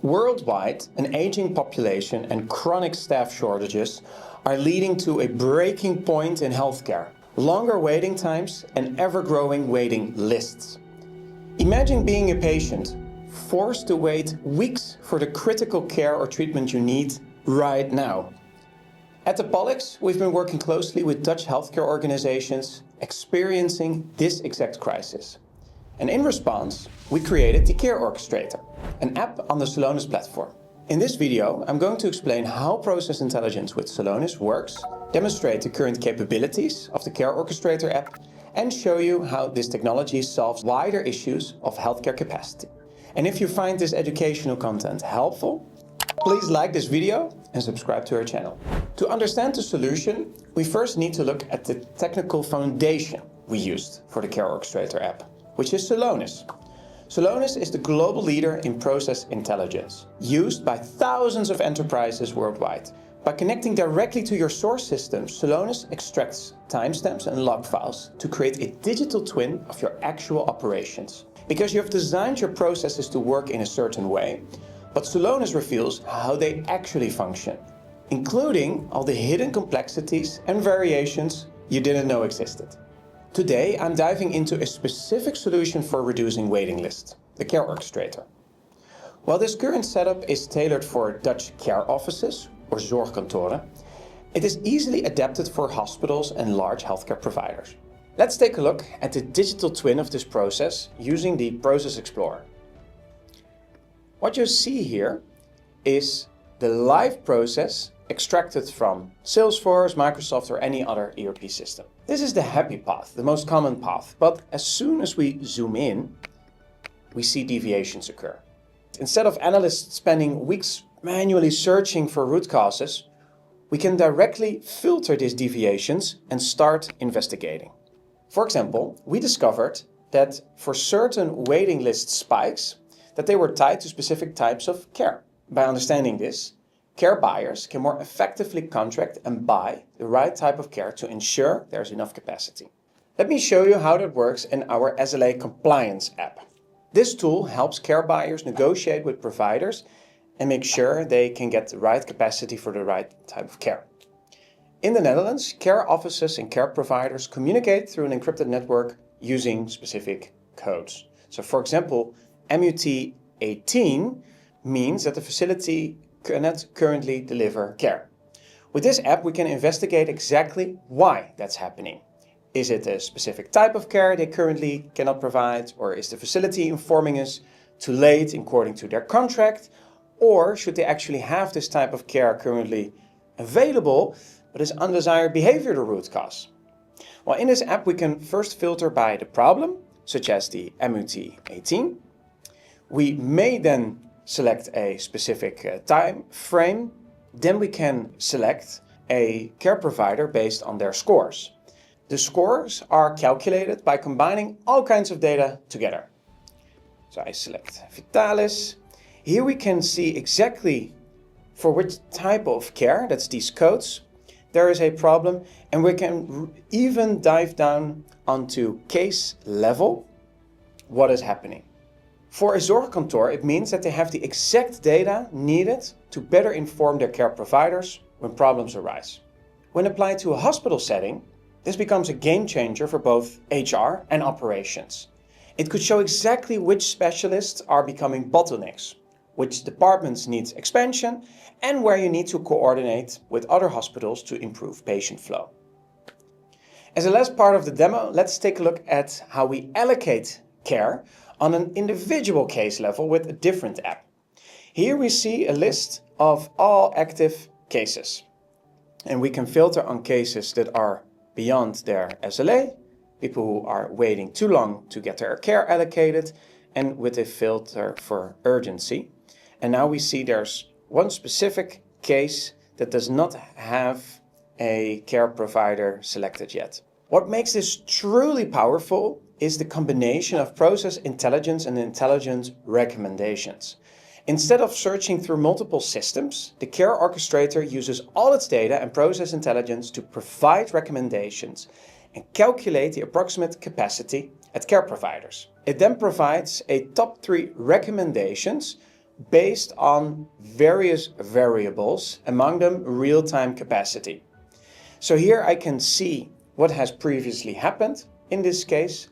Worldwide, an aging population and chronic staff shortages are leading to a breaking point in healthcare. Longer waiting times and ever-growing waiting lists. Imagine being a patient, forced to wait weeks for the critical care or treatment you need right now. At Apolix, we've been working closely with Dutch healthcare organizations experiencing this exact crisis. And in response, we created the Care Orchestrator, an app on the Celonis platform. In this video, I'm going to explain how process intelligence with Celonis works, demonstrate the current capabilities of the Care Orchestrator app, and show you how this technology solves wider issues of healthcare capacity. And if you find this educational content helpful, please like this video and subscribe to our channel. To understand the solution, we first need to look at the technical foundation we used for the Care Orchestrator app, which is Celonis. Celonis is the global leader in process intelligence, used by thousands of enterprises worldwide. By connecting directly to your source system, Celonis extracts timestamps and log files to create a digital twin of your actual operations. Because you have designed your processes to work in a certain way, but Celonis reveals how they actually function, including all the hidden complexities and variations you didn't know existed. Today, I'm diving into a specific solution for reducing waiting lists, the Care Orchestrator. While this current setup is tailored for Dutch care offices, or zorgkantoren, it is easily adapted for hospitals and large healthcare providers. Let's take a look at the digital twin of this process using the Process Explorer. What you see here is the live process extracted from Salesforce, Microsoft, or any other ERP system. This is the happy path, the most common path, but as soon as we zoom in, we see deviations occur. Instead of analysts spending weeks manually searching for root causes, we can directly filter these deviations and start investigating. For example, we discovered that for certain waiting list spikes, that they were tied to specific types of care. By understanding this, care buyers can more effectively contract and buy the right type of care to ensure there's enough capacity. Let me show you how that works in our SLA compliance app. This tool helps care buyers negotiate with providers and make sure they can get the right capacity for the right type of care. In the Netherlands, care offices and care providers communicate through an encrypted network using specific codes. So for example, MUT18 means that the facility cannot currently deliver care. With this app, we can investigate exactly why that's happening. Is it a specific type of care they currently cannot provide, or is the facility informing us too late according to their contract, or should they actually have this type of care currently available, but is undesired behavior the root cause? Well, in this app, we can first filter by the problem, such as the MUT18. We may then select a specific time frame. Then we can select a care provider based on their scores. The scores are calculated by combining all kinds of data together. So I select Vitalis. Here we can see exactly for which type of care, that's these codes, there is a problem, and we can even dive down onto case level what is happening. For a zorgkantoor, it means that they have the exact data needed to better inform their care providers when problems arise. When applied to a hospital setting, this becomes a game changer for both HR and operations. It could show exactly which specialists are becoming bottlenecks, which departments need expansion, and where you need to coordinate with other hospitals to improve patient flow. As a last part of the demo, let's take a look at how we allocate care on an individual case level with a different app. Here we see a list of all active cases, and we can filter on cases that are beyond their SLA, people who are waiting too long to get their care allocated, and with a filter for urgency. And now we see there's one specific case that does not have a care provider selected yet. What makes this truly powerful is the combination of process intelligence and intelligent recommendations. Instead of searching through multiple systems, the Care Orchestrator uses all its data and process intelligence to provide recommendations and calculate the approximate capacity at care providers. It then provides a top 3 recommendations based on various variables, among them real-time capacity. So here I can see what has previously happened in this case.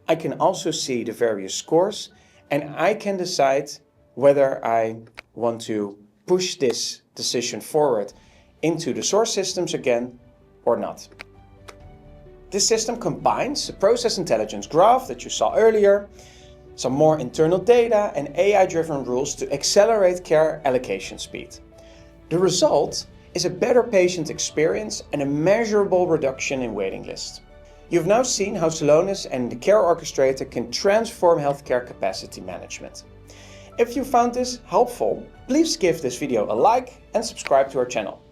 I can also see the various scores, and I can decide whether I want to push this decision forward into the source systems again or not. This system combines the process intelligence graph that you saw earlier, some more internal data and AI-driven rules to accelerate care allocation speed. The result is a better patient experience and a measurable reduction in waiting lists. You've now seen how Celonis and the Care Orchestrator can transform healthcare capacity management. If you found this helpful, please give this video a like and subscribe to our channel.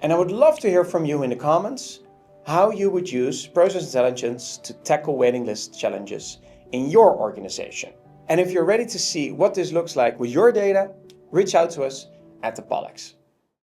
And I would love to hear from you in the comments how you would use process intelligence to tackle waiting list challenges in your organization. And if you're ready to see what this looks like with your data, reach out to us at Apolix.